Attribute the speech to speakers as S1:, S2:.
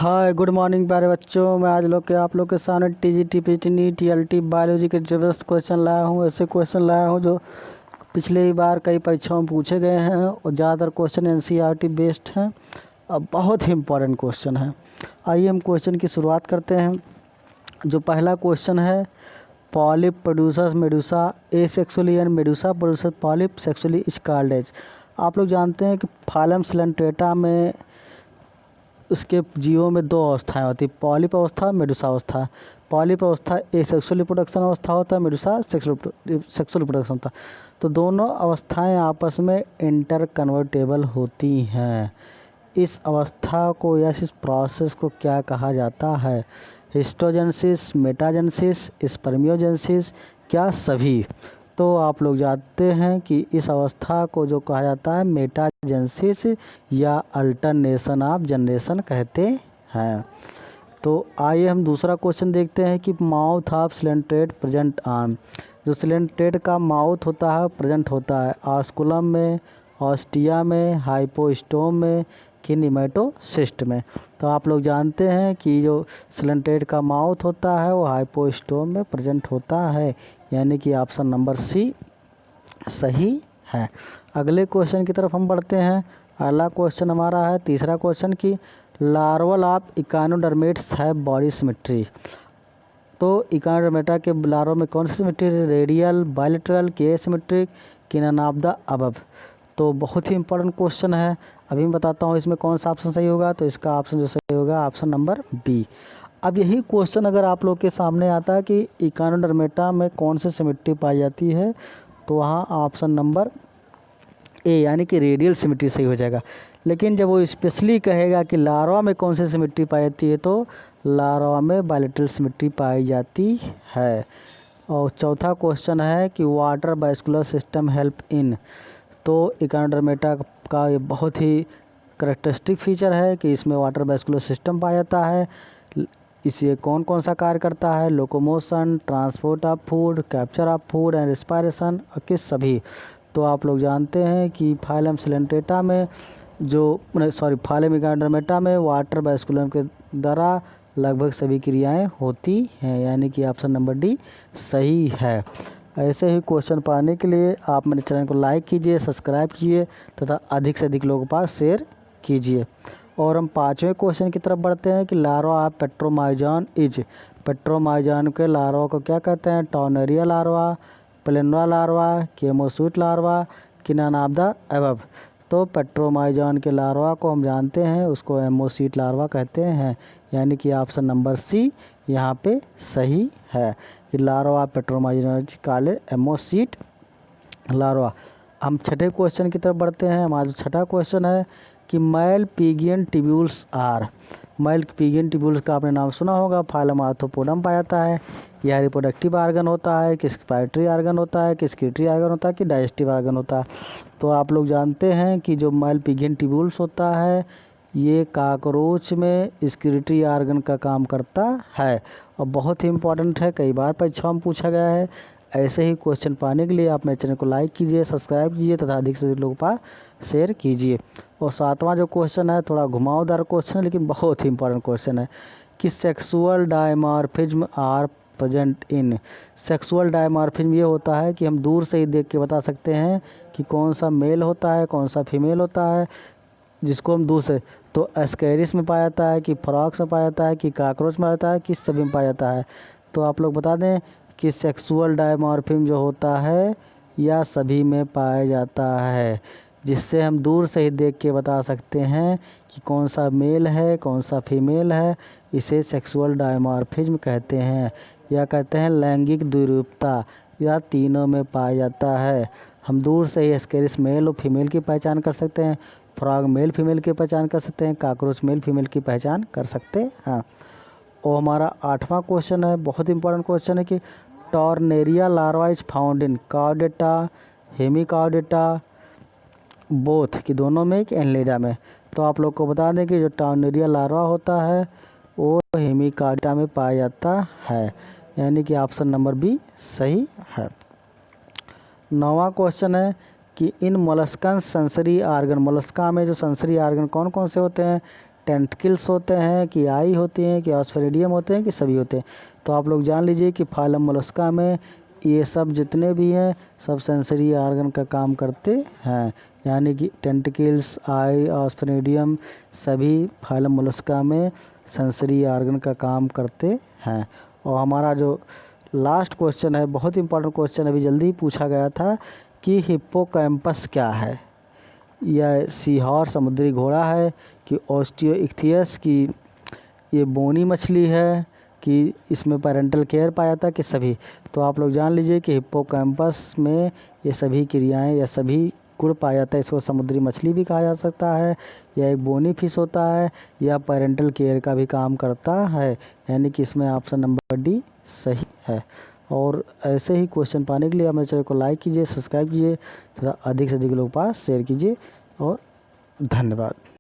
S1: Hi good morning प्यारे बच्चों। मैं आज आप लोग के सामने टीजीटी पीटीनी टीएलटी बायोलॉजी के जबरदस्त क्वेश्चन लाया हूँ। ऐसे क्वेश्चन लाया हूँ जो पिछले ही बार कई परीक्षाओं में पूछे गए हैं और ज़्यादातर क्वेश्चन एनसीईआरटी बेस्ड हैं और बहुत ही इम्पोर्टेंट क्वेश्चन है। आइए हम क्वेश्चन की शुरुआत करते हैं। जो पहला क्वेश्चन है, polyp producers medusa asexually and medusa producer polyp sexually is called as. आप लोग जानते हैं कि फाइलम सिलेंट्रेटा में उसके जीवों में दो अवस्थाएं होती हैं, पॉलिप अवस्था, मेडुसा अवस्था। पॉलिप अवस्था एसेक्सुअल रिप्रोडक्शन अवस्था होता है, मेडुसा सेक्सुअल रिप्रोडक्शन होता है। तो दोनों अवस्थाएं आपस में इंटर कन्वर्टेबल होती हैं। इस अवस्था को या इस प्रोसेस को क्या कहा जाता है? हिस्टोजेनेसिस, मेटाजेनेसिस, स्पर्मियोजेनेसिस, क्या सभी? तो आप लोग जानते हैं कि इस अवस्था को जो कहा जाता है मेटाजेनेसिस या अल्टरनेशन ऑफ जनरेशन कहते हैं। तो आइए हम दूसरा क्वेश्चन देखते हैं कि mouth of coelenterate present on. जो सिलेंट्रेट का माउथ होता है प्रेजेंट होता है ऑस्कुलम में, ऑस्टिया में, हाइपोस्टोम में कि निमेटोसिस्ट में। तो आप लोग जानते हैं कि जो सिलेंट्रेट का माउथ होता है वो हाइपोस्टोम में प्रेजेंट होता है, यानी कि ऑप्शन नंबर सी सही है। अगले क्वेश्चन की तरफ हम बढ़ते हैं। अगला क्वेश्चन हमारा है तीसरा क्वेश्चन कि लार्वल ऑफ इकानोडर्मेट्स है बॉडी सिमेट्री। तो इकानोडर्मेटा के लार्वा में कौन सी सिमेट्री है? रेडियल, बायलैटरल, के सिमेट्रिक कि नन ऑफ द अबव। तो बहुत ही इंपॉर्टेंट क्वेश्चन है। अभी मैं बताता हूँ इसमें कौन सा ऑप्शन सही होगा। तो इसका ऑप्शन जो सही होगा ऑप्शन नंबर बी। अब यही क्वेश्चन अगर आप लोग के सामने आता है कि इकानोडर्मेटा में कौन सी सिमेट्री पाई जाती है, तो वहाँ ऑप्शन नंबर ए यानी कि रेडियल सिमेट्री सही हो जाएगा। लेकिन जब वो स्पेशली कहेगा कि लार्वा में कौन सी सिमेट्री पाई जाती है, तो लार्वा में बायलैटरल सिमेट्री पाई जाती है। और चौथा क्वेश्चन है कि water vascular system help in. तो इकानोडर्मेटा का ये बहुत ही करेक्टरिस्टिक फीचर है कि इसमें वाटर वास्कुलर सिस्टम पाया जाता है। इसे कौन कौन सा कार्य करता है? Locomotion, transport of food, capture of food and respiration और किस सभी। तो आप लोग जानते हैं कि फाइलम सिलेंट्रेटा में फाइलम इकानोडर्मेटा में वाटर वास्कुलर के द्वारा लगभग सभी क्रियाएं होती हैं, यानी कि ऑप्शन नंबर डी सही है। ऐसे ही क्वेश्चन पाने के लिए आप मेरे चैनल को लाइक कीजिए, सब्सक्राइब कीजिए तथा अधिक से अधिक लोगों के पास शेयर कीजिए। और हम पाँचवें क्वेश्चन की तरफ बढ़ते हैं कि larva of Petromyzon is. Petromyzon के लार्वा को क्या कहते हैं? टॉर्नेरिया लार्वा, प्लेनुरा लार्वा, केमोसूट लार्वा कि नन ऑफ द अबव। तो पेट्रोमाइजॉन के लार्वा को हम जानते हैं उसको एमोसीट लार्वा कहते हैं, यानी कि ऑप्शन नंबर सी यहाँ पे सही है कि लार्वा पेट्रोमाइजॉन काले एमोसीट लार्वा। हम छठे क्वेश्चन की तरफ बढ़ते हैं। हमारा जो छठा क्वेश्चन है कि मैल पिगियन टिब्यूल्स आर। मैल पिगियन टिब्यूल्स का आपने नाम सुना होगा, फाइलम आर्थ्रोपोडम पाया जाता है। यह रिप्रोडक्टिव आर्गन होता है कि एक्सपायटरी आर्गन होता है कि स्क्रीटरी आर्गन होता है कि डाइजेस्टिव आर्गन होता है। तो आप लोग जानते हैं कि जो मैल पिगियन टिब्यूल्स होता है ये काकरोच में स्क्रीटरी आर्गन का काम करता है और बहुत ही इंपॉर्टेंट है, कई बार परीक्षाओं में पूछा गया है। ऐसे ही क्वेश्चन पाने के लिए आप मेरे चैनल को लाइक कीजिए, सब्सक्राइब कीजिए तथा अधिक से अधिक लोगों के पास शेयर कीजिए। और सातवां जो क्वेश्चन है थोड़ा घुमावदार क्वेश्चन है लेकिन बहुत ही इंपॉर्टेंट क्वेश्चन है कि sexual dimorphism are present in. Sexual dimorphism ये होता है कि हम दूर से ही देख के बता सकते हैं कि कौन सा मेल होता है कौन सा फीमेल होता है, जिसको हम दूर से तो एस्केरिस में पाया जाता है कि फ्रॉक्स में पाया जाता है कि काकरोच में पाया जाता है कि सभी में पाया जाता है। तो आप लोग बता दें कि सेक्सुअल डायमॉर्फिज्म जो होता है या सभी में पाया जाता है, जिससे हम दूर से ही देख के बता सकते हैं कि कौन सा मेल है कौन सा फीमेल है। इसे सेक्सुअल डायमॉर्फिज्म कहते हैं या कहते हैं लैंगिक द्विरूपता, या तीनों में पाया जाता है। हम दूर से ही एस्केरिस मेल और फीमेल की पहचान कर सकते हैं, फ्रॉग मेल फीमेल की पहचान कर सकते हैं, काकरोच मेल फीमेल की पहचान कर सकते हैं। और हमारा आठवां क्वेश्चन है, बहुत इंपॉर्टेंट क्वेश्चन है कि tornaria larva is found in Chordata, Hemichordata, both कि दोनों में कि एनलेडा में। तो आप लोग को बता दें कि जो टॉर्नेरिया लार्वा होता है वो हेमिकॉर्डेटा में पाया जाता है, यानी कि ऑप्शन नंबर बी सही है। नौवां क्वेश्चन है कि इन मोलस्कन सेंसरी आर्गन, मोलस्का में जो सेंसरी आर्गन कौन कौन से होते हैं? टेंटिकल्स होते हैं, कि आई होती हैं, कि ऑस्फेरिडियम होते हैं, कि सभी होते हैं। तो आप लोग जान लीजिए कि फाइलम मोलस्का में ये सब जितने भी हैं सब सेंसरी ऑर्गन का काम करते हैं, यानी कि टेंटिकल्स, आई, ऑस्फेरिडियम सभी फाइलम मोलस्का में सेंसरी ऑर्गन का काम करते हैं। और हमारा जो लास्ट क्वेश्चन है, बहुत इंपॉर्टेंट क्वेश्चन अभी जल्दी ही पूछा गया था कि हिप्पोकैम्पस क्या है। यह सीहॉर समुद्री घोड़ा है, कि ओस्टियोइक्थियस की ये बोनी मछली है, कि इसमें पैरेंटल केयर पाया जाता है, कि सभी। तो आप लोग जान लीजिए कि हिप्पोकैम्पस में ये सभी क्रियाएं या सभी गुण पाया जाता है। इसको समुद्री मछली भी कहा जा सकता है, या एक बोनी फिश होता है, या पैरेंटल केयर का भी काम करता है, यानी कि इसमें ऑप्शन नंबर डी सही है। और ऐसे ही क्वेश्चन पाने के लिए हमारे चैनल को लाइक कीजिए, सब्सक्राइब कीजिए तथा अधिक से अधिक लोगों के पास शेयर कीजिए। और धन्यवाद।